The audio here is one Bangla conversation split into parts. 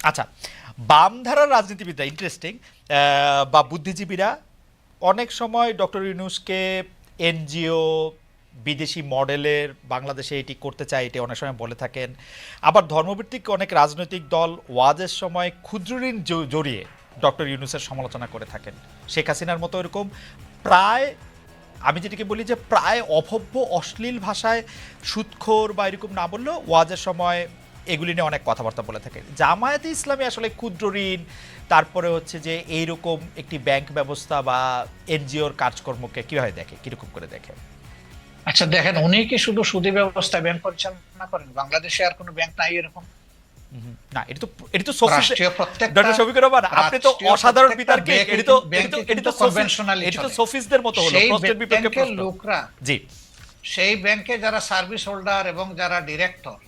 আচ্ছা, বামধারার রাজনীতিবিদরা ইন্টারেস্টিং, বা বুদ্ধিজীবীরা অনেক সময় ডক্টর ইউনূসকে এনজিও বিদেশি মডেলের বাংলাদেশে এটি করতে চায় এটি অনেক সময় বলে থাকেন। আবার ধর্মভিত্তিক অনেক রাজনৈতিক দল ওয়াজের সময় ক্ষুদ্র ঋণ জড়িয়ে ডক্টর ইউনূসের সমালোচনা করে থাকেন। শেখ হাসিনার মতো এরকম প্রায়, আমি যেটিকে বলি যে প্রায় অভব্য অশ্লীল ভাষায় সুদখোর বা এরকম না বললেও ওয়াজের সময় এগুলি নিয়ে অনেক কথাবার্তা বলে থাকে। জামায়াতে ইসলামী আসলে ক্ষুদ্র ঋণ, তারপরে হচ্ছে যে এইরকম একটি ব্যাংক ব্যবস্থা বা এনজিওর কাজকর্মকে কীভাবে দেখে, কীরকম করে দেখে? আচ্ছা দেখেন, উনি কি শুধু সুদী ব্যবস্থায় ব্যাংক পরিচালনা করেন? বাংলাদেশে আর কোনো ব্যাংক নাই এরকম? না, এটি তো সফিস। রাষ্ট্রীয় প্রত্যেকটা ডক্টর শফিকুর রহমান, আপনি তো রাষ্ট্রীয় অসাধারণ প্রত্যেকটা বিতর্কে, ব্যাংকে এটি তো ব্যাংকে এটি কিন্তু তো কনভেনশনালি এটি তো চলে। সফিসদের মতো হলো, সেই প্রশ্নের বিপক্ষে ব্যাংকের প্রশ্ন। লোকরা, জি। সেই ব্যাংকে যারা সার্ভিস হোল্ডার এবং যারা ডিরেক্টর,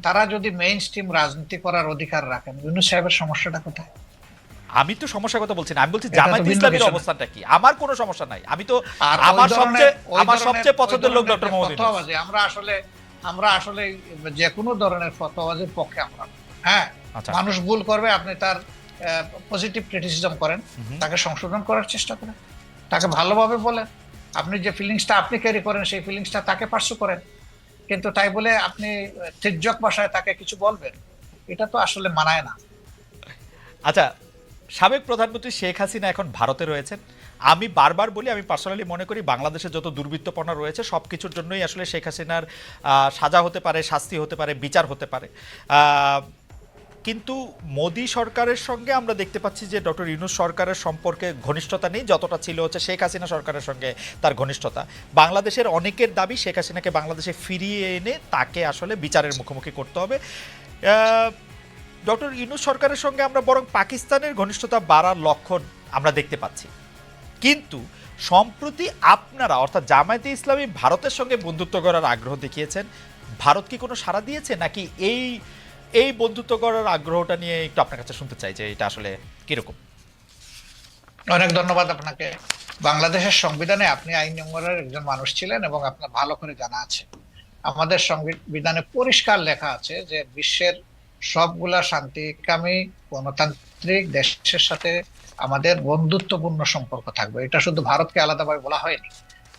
তারা যদি মেইন স্ট্রিম রাজনীতি করার অধিকার রাখেন, ইউনূস সাহেবের সমস্যাটা কোথায়? আমি তো সমস্যার কথা বলছি না, আমি বলছি এটা তো জামায়াতে ভিন্ন ইসলামীর কিছু না। অবস্থানটা কি। আমার কোনো সমস্যা নাই, আমি তো আর আমার সবচেয়ে পছন্দের লোক ডক্টর মোহাম্মদ ইউনূস। ফতোয়াবাজি, আমরা আসলে যে কোনো ধরনের ফতোয়াবাজির পক্ষে আমরা। হ্যাঁ, আচ্ছা। মানুষ ভুল করবে, আপনি তার পজিটিভ ক্রিটিসিজম করেন, তাকে সংশোধন করার চেষ্টা করেন, তাকে ভালোভাবে বলেন। আপনি যে ফিলিংসটা আপনি ক্যারি করেন সেই ফিলিংসটা তাকে পার্সু করেন, কিন্তু তাই বলে আপনি তির্যক ভাষায় তাকে কিছু বলবেন, এটা তো আসলে মানায় না। আচ্ছা, সাবেক প্রধানমন্ত্রী শেখ হাসিনা এখন ভারতে রয়েছেন। আমি বারবার বলি, আমি পার্সোনালি মনে করি বাংলাদেশে যত দুর্বৃত্তপনা রয়েছে সব কিছুর জন্যই আসলে শেখ হাসিনার সাজা হতে পারে, শাস্তি হতে পারে, বিচার হতে পারে। কিন্তু মোদি সরকারের সঙ্গে আমরা দেখতে পাচ্ছি যে ডক্টর ইউনূস সরকারের সম্পর্কে ঘনিষ্ঠতা নেই যতটা ছিল হচ্ছে শেখ হাসিনা সরকারের সঙ্গে তার ঘনিষ্ঠতা। বাংলাদেশের অনেকের দাবি শেখ হাসিনাকে বাংলাদেশে ফিরিয়ে এনে তাকে আসলে বিচারের মুখোমুখি করতে হবে। ডক্টর ইউনূস সরকারের সঙ্গে আমরা বরং পাকিস্তানের ঘনিষ্ঠতা বাড়ার লক্ষণ আমরা দেখতে পাচ্ছি। কিন্তু সম্প্রতি আপনারা অর্থাৎ জামায়াতে ইসলামী ভারতের সঙ্গে বন্ধুত্ব করার আগ্রহ দেখিয়েছেন। ভারত কি কোনো সাড়া দিয়েছে, নাকি এই এই বন্ধুত্ব করার আগ্রহটা নিয়ে একটু আপনার কাছে শুনতে চাই যে এটা আসলে কিরকম? অনেক ধন্যবাদ আপনাকে। বাংলাদেশের সংবিধানে আপনি আইন নম্বরের একজন মানুষ ছিলেন এবং আপনার ভালো করে জানা আছে, আমাদের সংবিধানে পরিষ্কার লেখা আছে যে বিশ্বের সবগুলা শান্তিকামী গণতান্ত্রিক দেশের সাথে আমাদের বন্ধুত্বপূর্ণ সম্পর্ক থাকবে। এটা শুধু ভারতকে আলাদাভাবে বলা হয়নি,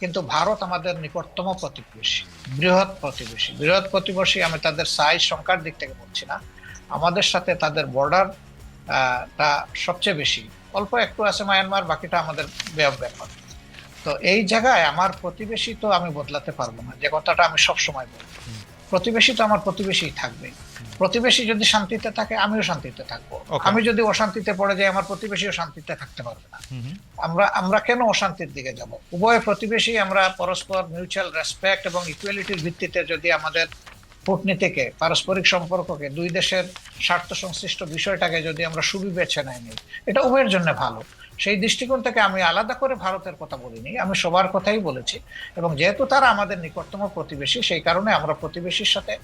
কিন্তু ভারত আমাদের নিকটতম প্রতিবেশী, বৃহৎ প্রতিবেশী। আমি তাদের সাইজ সংখ্যার দিক থেকে বলছি না, আমাদের সাথে তাদের বর্ডার তা সবচেয়ে বেশি। অল্প একটু আছে মায়ানমার, বাকিটা আমাদের ব্যাপার। তো এই জায়গায় আমার প্রতিবেশী তো আমি বদলাতে পারবো না, যে কথাটা আমি সব সময় বলি। প্রতিবেশী তো আমার প্রতিবেশী থাকবে। প্রতিবেশী যদি শান্তিতে থাকে আমিও শান্তিতে থাকবো, আমি যদি অশান্তিতে পড়ে যাই আমার প্রতিবেশীও শান্তিতে থাকতে পারবে না। আমরা কেন অশান্তির দিকে যাব? উভয় প্রতিবেশী আমরা পরস্পর মিউচুয়াল রেসপেক্ট এবং ইকুয়ালিটির ভিত্তিতে যদি আমাদের কূটনীতিকে, পারস্পরিক সম্পর্ককে, দুই দেশের স্বার্থ সংশ্লিষ্ট বিষয়টাকে যদি আমরা সুবিবেচনায় নিই, এটা উভয়ের জন্য ভালো। সেই দৃষ্টিকোণ থেকে আমি আলাদা করে ভারতের কথা বলিনি, আমি সবার কথাই বলেছি। এবং যেহেতু তারা আমাদের নিকটতম প্রতিবেশী, সেই কারণে আমরা প্রতিবেশীর সাথে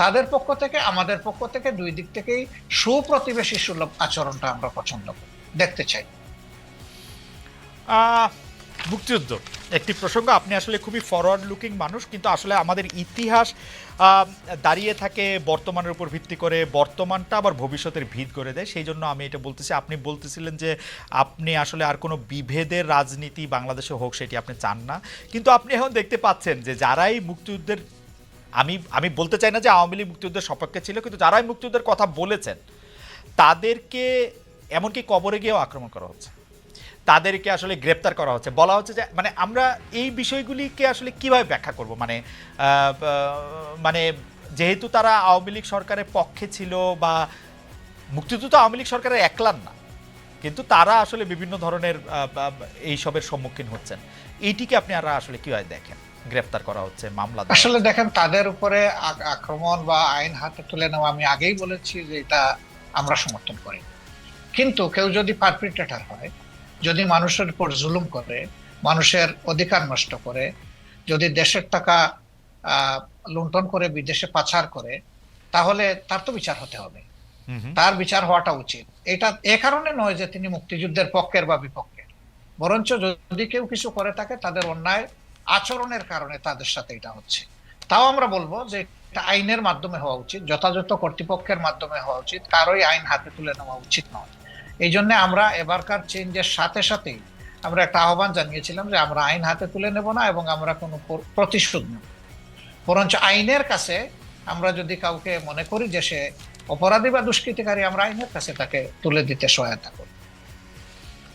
তাদের পক্ষ থেকে আমাদের পক্ষ থেকে দুই দিক থেকেই সুপ্রতিবেশী সুলভ আচরণটা আমরা পছন্দ করি, দেখতে চাই। মুক্তিযুদ্ধ একটি প্রসঙ্গ। আপনি আসলে খুবই ফরওয়ার্ড লুকিং মানুষ, কিন্তু আসলে আমাদের ইতিহাস দাঁড়িয়ে থাকে বর্তমানের উপর ভিত্তি করে, বর্তমানটা আবার ভবিষ্যতের ভিত করে দেয়। সেই জন্য আমি এটা বলতেছি। আপনি বলতেছিলেন যে আপনি আসলে আর কোনো বিভেদের রাজনীতি বাংলাদেশে হোক সেটি আপনি চান না, কিন্তু আপনি এখন দেখতে পাচ্ছেন যে যারাই মুক্তিযুদ্ধের, আমি আমি বলতে চাই না যে আওয়ামী লীগ মুক্তিযুদ্ধের সপক্ষে ছিল, কিন্তু যারাই মুক্তিযুদ্ধের কথা বলেছেন তাদেরকে এমনকি কবরে গিয়েও আক্রমণ করা হচ্ছে, তাদেরকে আসলে গ্রেপ্তার করা হচ্ছে। বলা হচ্ছে যে মানে আমরা এই বিষয়গুলিকে আসলে কিভাবে ব্যাখ্যা করব? মানে যেহেতু তারা আওয়ামী লীগ সরকারের পক্ষে ছিল, বা মুক্তিযুদ্ধ তো আওয়ামী লীগ সরকারের একলান না, কিন্তু তারা আসলে বিভিন্ন ধরনের এইসবের সম্মুখীন হচ্ছেন। এইটিকে আপনি আর আসলে কিভাবে দেখেন? গ্রেপ্তার করা হচ্ছে, মামলা। আসলে দেখেন, তাদের উপরে আক্রমণ বা আইন হাতে তুলে নেওয়া, আমি আগেই বলেছি যে এটা আমরা সমর্থন করি। কিন্তু কেউ যদি পারপিট্রেটর হয়, যদি মানুষের উপর জুলুম করে, মানুষের অধিকার নষ্ট করে, যদি দেশের টাকা লুণ্ঠন করে বিদেশে পাচার করে, তাহলে তার তো বিচার হতে হবে, তার বিচার হওয়াটা উচিত। এটা এ কারণে নয় যে তিনি মুক্তিযুদ্ধের পক্ষের বা বিপক্ষের, বরঞ্চ যদি কেউ কিছু করে থাকে তাদের অন্যায় আচরণের কারণে তাদের সাথে এটা হচ্ছে। তাও আমরা বলবো যে এটা আইনের মাধ্যমে হওয়া উচিত, যথাযথ কর্তৃপক্ষের মাধ্যমে হওয়া উচিত, কারোই আইন হাতে তুলে নেওয়া উচিত নয়। এই জন্য আমরা এবারকার চেঞ্জের সাথে সাথেই আমরা একটা আহ্বান জানিয়েছিলাম যে আমরা আইন হাতে তুলে নেব না এবং আমরা কোনো প্রতিশোধ নেব, বরঞ্চ আইনের কাছে আমরা যদি কাউকে মনে করি যে সে অপরাধী বা দুষ্কৃতিকারী, আমরা আইনের কাছে তাকে তুলে দিতে সহায়তা করি।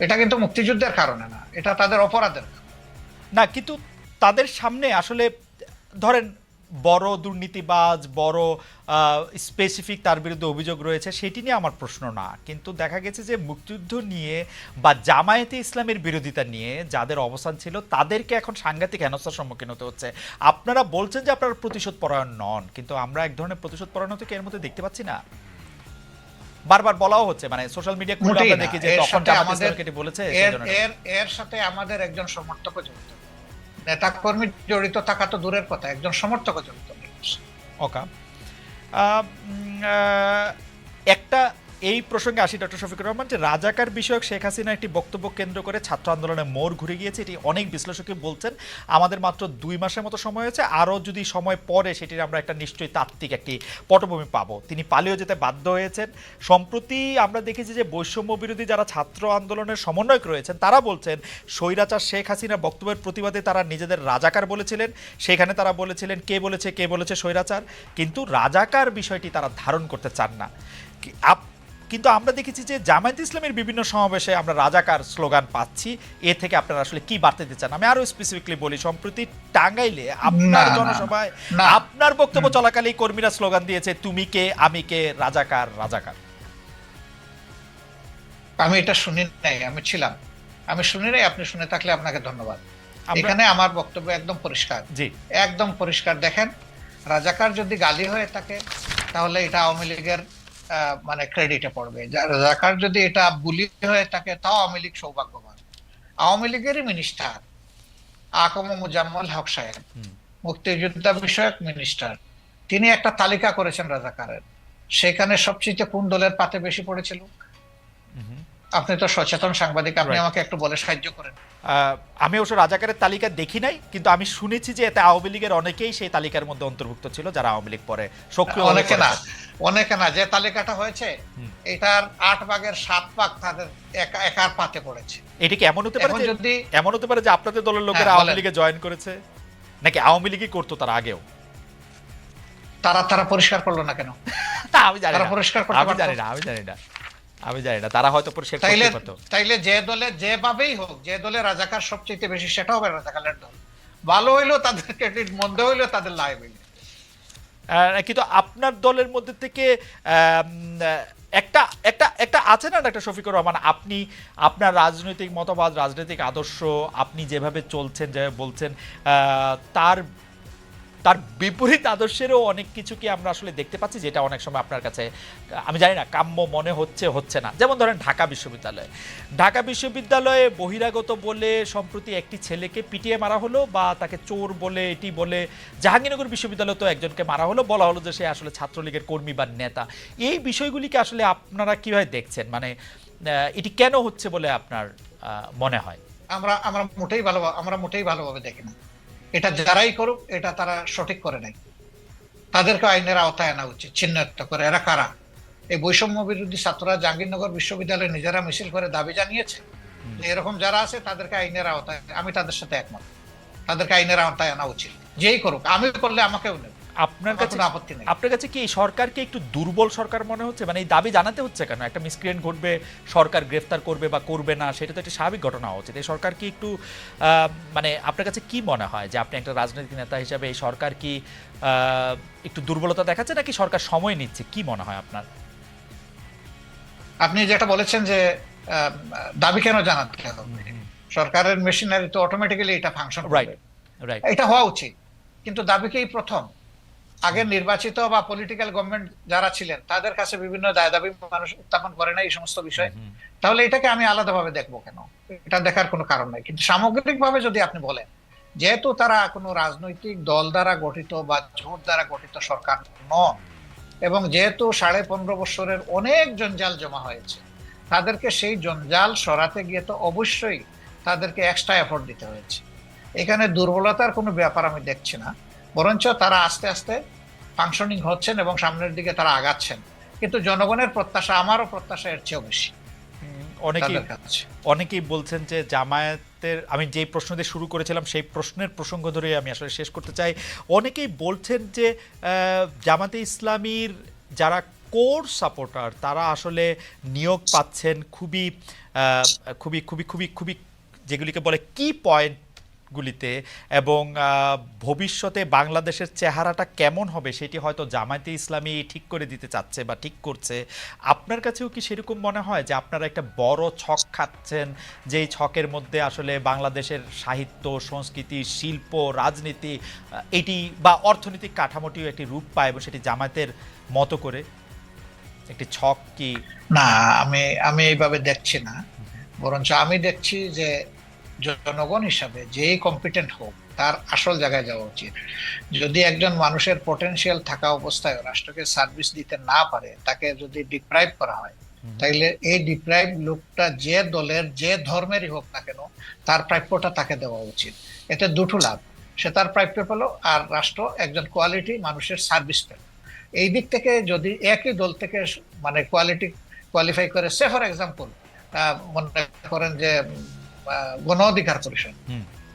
এটা কিন্তু মুক্তিযুদ্ধের কারণে না, এটা তাদের অপরাধের কারণে। না, কিন্তু তাদের সামনে আসলে ধরেন বড় দুর্নীতিবাজ, বড় স্পেসিফিক তার বিরুদ্ধে অভিযোগ রয়েছে, সেটি নিয়ে আমার প্রশ্ন না। কিন্তু দেখা গেছে যে মুক্তিযুদ্ধ নিয়ে বা জামায়াতে ইসলামের বিরোধিতা নিয়ে যাদের অবস্থান ছিল তাদেরকে এখন সাংঘাতিক হেনস্থার সম্মুখীন হতে হচ্ছে। আপনারা বলছেন যে আপনারা প্রতিশোধ পরায়ণ নন, কিন্তু আমরা এক ধরনের প্রতিশোধ পরায়ণতাকে এর মধ্যে দেখতে পাচ্ছি না। বারবার বলাও হচ্ছে, মানে সোশ্যাল মিডিয়া খুলে আমরা দেখি যে তখন জামায়াতে ইসলামকে এটি বলেছে। এর সাথে আমাদের একজন সমর্থক জড়িত, নেতা কর্মী জড়িত থাকা তো দূরের কথা, একজন সমর্থক জড়িত। ওকে, একটা এই প্রসঙ্গে আসি ডক্টর শফিকুর রহমান, যে রাজাকার বিষয়ক শেখ হাসিনা একটি বক্তব্য কেন্দ্র করে ছাত্র আন্দোলনে মোড় ঘুরে গিয়েছে, এটি অনেক বিশ্লেষকই বলছেন। আমাদের মাত্র 2 মাসের মতো সময় হয়েছে, আরও যদি সময় পরে সেটির আমরা একটা নিশ্চয়ই তাত্ত্বিক একটি পটভূমি পাবো। তিনি পালিয়ে যেতে বাধ্য হয়েছেন। সম্প্রতি আমরা দেখেছি যে বৈষম্য বিরোধী যারা ছাত্র আন্দোলনের সমন্বয়ক রয়েছেন তারা বলছেন স্বৈরাচার শেখ হাসিনার বক্তব্যের প্রতিবাদে তারা নিজেদের রাজাকার বলেছিলেন। সেখানে তারা বলেছিলেন কে বলেছে স্বৈরাচার, কিন্তু রাজাকার বিষয়টি তারা ধারণ করতে চান না। কিন্তু আমরা দেখেছি যে জামায়াত ইসলামের বিভিন্ন সমাবেশে আমরা রাজাকার স্লোগান পাচ্ছি। এ থেকে আপনারা আসলে কি বার্তা দিতে চান? আমি আরো স্পেসিফিকলি বলি, সম্প্রতি টাঙ্গাইলে আপনার জনসভায় আপনার বক্তব্য চলাকালীন কর্মীরা স্লোগান দিয়েছে তুমি কে আমি কে, রাজাকার রাজাকার। আমি এটা শুনি নাই, আমি ছিলাম, আমি শুনি নাই। আপনি শুনে থাকলে আপনাকে ধন্যবাদ। এখানে আমার বক্তব্য একদম পরিষ্কার, জি একদম পরিষ্কার। দেখেন, রাজাকার যদি গালি হয়ে থাকে তাহলে এটা আওয়ামী লীগের মানে ক্রেডিটে পড়বে। রাজাকার যদি এটা বুলি হয়ে থাকে তাও আওয়ামী লীগ সৌভাগ্যবান। আওয়ামী লীগেরই মিনিস্টার আকম মুজাম্মল হক সাহেব, মুক্তিযোদ্ধা বিষয়ক মিনিস্টার, তিনি একটা তালিকা করেছেন রাজাকারের। সেখানে সবচেয়ে কোন দলের পাতে বেশি পড়েছিল? আপনি তো সচেতন সাংবাদিক, আপনি আমাকে একটু বলে সাহায্য করেন। আমি অবশ্য রাজাকারের তালিকা দেখি নাই, কিন্তু আমি শুনেছি যে এতে আওয়ামী লীগের অনেকেই সেই তালিকার মধ্যে অন্তর্ভুক্ত ছিল, যারা আওয়ামী লীগ পরে সক্রিয়। অনেকে না, যে তালিকাটা হয়েছে এটার 8 ভাগের 7 ভাগ তাদের একার পাতে পড়েছে। এটা কি এমন হতে পারে যে আপনাদের দলের লোকেরা আওয়ামী লীগে জয়েন করেছে, নাকি আওয়ামী লীগই করতো তার আগেও? তারা পরিষ্কার করলো না কেন? আমি জানি না, আমি জানি না তারা হয়তো পরিষ্কার করতে পারতো। তাইলে যে দলে যেভাবেই হোক, যে দলে রাজাকার সবচেয়ে বেশি সেটা হবে রাজাকারের দল। ভালো হইলো তাদের ক্রেডিট, মন্দ হইলো তাদের লাইবিলিটি। কিন্তু আপনার দলের মধ্যে থেকে একটা আছে না ডাক্তার শফিকুর রহমান, আপনি আপনার রাজনৈতিক মতবাদ, রাজনৈতিক আদর্শ, আপনি যেভাবে চলছেন, যেভাবে বলছেন, তার বিপরীত আদর্শেরও অনেক কিছু কি আমরা আসলে দেখতে পাচ্ছি, যেটা অনেক সময় আপনার কাছে আমি জানি না কাম্য মনে হচ্ছে না। যেমন ধরেন ঢাকা বিশ্ববিদ্যালয়ে বহিরাগত বলে সম্প্রতি একটি ছেলেকে পিটিয়ে মারা হলো, বা তাকে চোর বলে এটি বলে জাহাঙ্গীরনগর বিশ্ববিদ্যালয়ে তো একজনকে মারা হলো, বলা হলো যে সে আসলে ছাত্রলীগের কর্মী বা নেতা। এই বিষয়গুলিকে আসলে আপনারা কিভাবে দেখছেন? মানে এটি কেন হচ্ছে বলে আপনার মনে হয়? আমরা মোটেই ভালোভাবে দেখি না। এটা যারাই করুক, এটা তারা সঠিক করে নাই। তাদেরকে আইনের আওতায় আনা উচিত, চিহ্নিত করে এরা কারা। এই বৈষম্য বিরোধী ছাত্ররা জাহাঙ্গীরনগর বিশ্ববিদ্যালয়ে নিজেরা মিছিল করে দাবি জানিয়েছে যে এরকম যারা আছে তাদেরকে আইনের আওতায়, আমি তাদের সাথে একমত, তাদেরকে আইনের আওতায় আনা উচিত। যেই করুক, আমি করলে আমাকেও নেব। আপনার কাছে কি এই সরকারকে একটু দুর্বল সরকার মনে হচ্ছে? মানে এই দাবি জানাতে হচ্ছে কেন? একটা মিসক্রিয়েন্ট ঘটবে, সরকার গ্রেফতার করবে বা করবে না, সেটা তো একটা স্বাভাবিক ঘটনা হওয়া উচিত। এই সরকার কি একটু মানে আপনার কাছে কি মনে হয় যে আপনি একটা রাজনৈতিক নেতা হিসাবে এই সরকার কি একটু দুর্বলতা দেখাচ্ছে, নাকি সরকার সময় নিচ্ছে? কি মনে হয় আপনার? আপনি যেটা বলেছেন যে দাবি কেন জানাতে হবে, সরকারের মেশিনারি তো অটোমেটিক্যালি এটা ফাংশন করবে, এটা হওয়া উচিত। কিন্তু দাবিকেই প্রথম আগের নির্বাচিত বা পলিটিক্যাল গভর্নমেন্ট যারা ছিলেন তাদের কাছে বিভিন্ন দাবি মানুষ উত্থাপন করে না এই সমস্ত বিষয়, তাহলে এটাকে আমি আলাদাভাবে দেখবো কেন? এটা দেখার কোনো কারণ নাই। কিন্তু সামগ্রিকভাবে যদি আপনি বলেন, যেহেতু তারা কোনো রাজনৈতিক দল দ্বারা গঠিত বা জোট দ্বারা গঠিত সরকার নন, এবং যেহেতু 15.5 বছরের অনেক জঞ্জাল জমা হয়েছে, তাদেরকে সেই জঞ্জাল সরাতে গিয়ে তো অবশ্যই তাদেরকে এক্সট্রা এফোর্ট দিতে হয়েছে। এখানে দুর্বলতার কোনো ব্যাপার আমি দেখছি না, বরঞ্চ তারা আস্তে আস্তে ফাংশনিং হচ্ছেন এবং সামনের দিকে তারা আগাচ্ছেন, কিন্তু জনগণের প্রত্যাশা, আমারও প্রত্যাশা এর চেয়েও বেশি অনেকেই তাদের কাছে। অনেকেই বলছেন যে জামায়াতের, আমি যেই প্রশ্ন দিয়ে শুরু করেছিলাম সেই প্রশ্নের প্রসঙ্গ ধরে আমি আসলে শেষ করতে চাই। অনেকেই বলছেন যে জামাতে ইসলামীর যারা কোর সাপোর্টার তারা আসলে নিয়োগ পাচ্ছেন খুবই খুবই খুবই খুবই খুবই যেগুলিকে বলে কি পয়েন্টগুলিতে, এবং ভবিষ্যতে বাংলাদেশের চেহারাটা কেমন হবে সেটি হয়তো জামায়াতে ইসলামী ঠিক করে দিতে চাচ্ছে বা ঠিক করছে। আপনার কাছেও কি সেরকম মনে হয় যে আপনারা একটা বড় ছক খাচ্ছেন, যেই ছকের মধ্যে আসলে বাংলাদেশের সাহিত্য, সংস্কৃতি, শিল্প, রাজনীতি এটি বা অর্থনৈতিক কাঠামোটিও একটি রূপ পায় এবং সেটি জামায়াতের মতো করে একটি ছক কি? না, আমি আমি এইভাবে দেখছি না, বরঞ্চ আমি দেখছি যে জনগণ হিসাবে যেই কম্পিটেন্ট হোক তার আসল জায়গায় যাওয়া উচিত। যদি একজন মানুষের পটেনশিয়াল থাকা অবস্থায় রাষ্ট্রকে সার্ভিস দিতে না পারে, তাকে যদি ডিপ্রাইভ করা হয়, তাইলে এই ডিপ্রাইভ লোকটা যে দলের যে ধর্মেরই হোক না কেন, তার প্রাপ্যটা তাকে দেওয়া উচিত। এতে দুটো লাভ, সে তার প্রাপ্য পেল, আর রাষ্ট্র একজন কোয়ালিটি মানুষের সার্ভিস পেল। এই দিক থেকে যদি একই দল থেকে মানে কোয়ালিফাই করে, সে ফর এক্সাম্পল মনে করেন যে গণ অধিকার পরিষদ,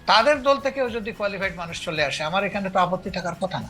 তাদের দল থেকেও যদি কোয়ালিফাইড মানুষ চলে আসে, আমার এখানে তো আপত্তি থাকার কথা না।